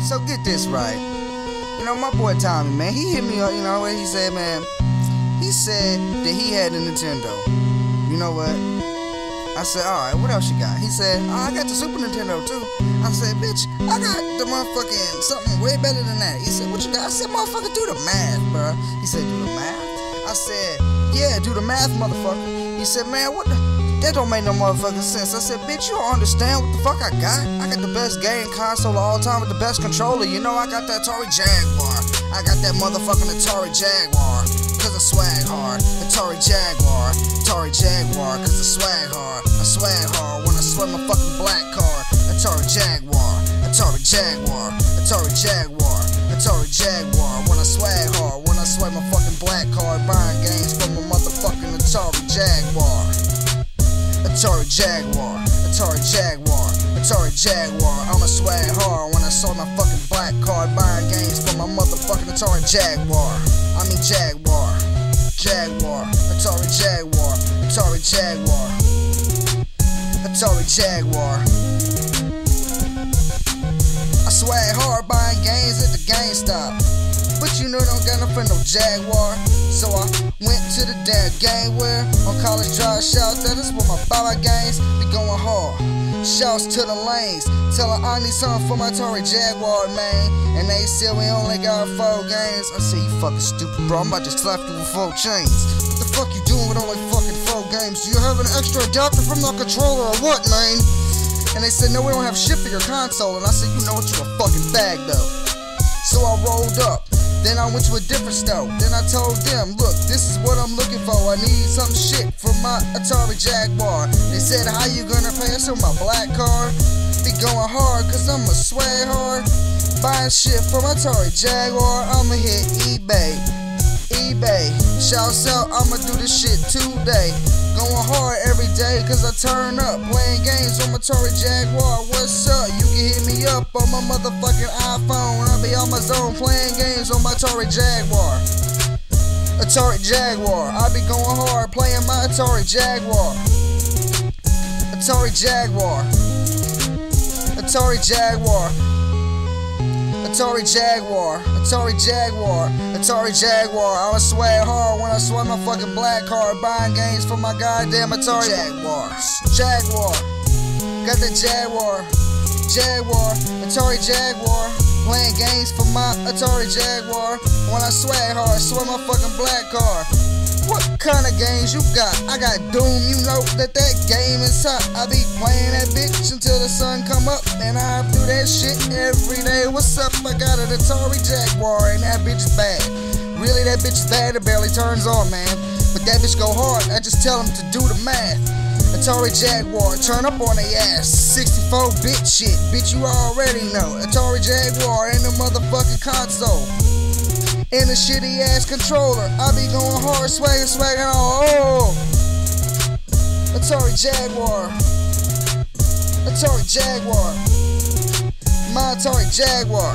So get this right. You know, my boy Tommy, man, he hit me up, you know what he said, man? He said that he had a Nintendo. You know what? I said, alright, what else you got? He said, oh, I got the Super Nintendo too. I said, bitch, I got the motherfucking something way better than that. He said, what you got? I said, motherfucker, do the math, bro. He said, do the math? I said, yeah, do the math, motherfucker. He said, man, what the? That don't make no motherfucking sense. I said, bitch, you don't understand what the fuck I got. I got the best game console of all time with the best controller. You know, I got that Atari Jaguar. I got that motherfucking Atari Jaguar, cause I swag hard. Atari Jaguar, cause I swag hard. I swag hard when I sweat my fucking black card. Atari Jaguar, Atari Jaguar, Atari Jaguar, Atari Jaguar. When I swag hard, when I sweat my fucking black card. Buying games from a motherfucking Atari Jaguar. Atari Jaguar, Atari Jaguar, Atari Jaguar. I'ma swag hard when I saw my fucking black card. Buying games from my motherfucking Atari Jaguar. I mean Jaguar, Jaguar, Atari Jaguar, Atari Jaguar, Atari Jaguar. I swag hard buying games at the GameStop, but you know don't got no friend no Jaguar. So I went to the damn GameWare on College Drive. Shout that is where my buy games be going hard. Shouts to the lanes, tell her I need something for my Atari Jaguar, man. And they said we only got 4 games. I said, you fucking stupid, bro. I'm about to slap you with 4 chains. What the fuck you doing with only fucking 4 games? Do you have an extra adapter from the controller or what, man? And they said, no, we don't have shit for your console. And I said, you know what, you're a fucking bag though. So I rolled up. Then I went to a different store. Then I told them, look, this is what I'm looking for. I need some shit for my Atari Jaguar. They said, how you gonna pay us on my black card? Be going hard, cause I'ma swag hard. Buying shit for my Atari Jaguar. I'ma hit eBay. Shouts out, I'ma do this shit today. Going hard every day, cause I turn up. Playing games on my Atari Jaguar. What's up? You can hit me up on my motherfucking iPhone. I'll be on my zone playing games on my Atari Jaguar. Atari Jaguar. I be going hard playing my Atari Jaguar. Atari Jaguar. Atari Jaguar. Atari Jaguar, Atari Jaguar, Atari Jaguar. I'ma swag hard when I sweat my fucking black card. Buying games for my goddamn Atari Jaguars. Jaguar, got the Jaguar, Jaguar, Atari Jaguar. Playing games for my Atari Jaguar. When I swag hard, sweat my fucking black card. What kind of games you got? I got Doom, you know that game is hot. I be playing that bitch until the sun come up, and I do that shit every day. What's up? I got an Atari Jaguar, and that bitch is bad. Really, that bitch is bad, it barely turns on, man. But that bitch go hard, I just tell them to do the math. Atari Jaguar, turn up on they ass. 64-bit shit, bitch, you already know. Atari Jaguar and the motherfucking console. In a shitty ass controller, I be going hard, swagging on. Oh, Atari Jaguar, Atari Jaguar, my Atari Jaguar.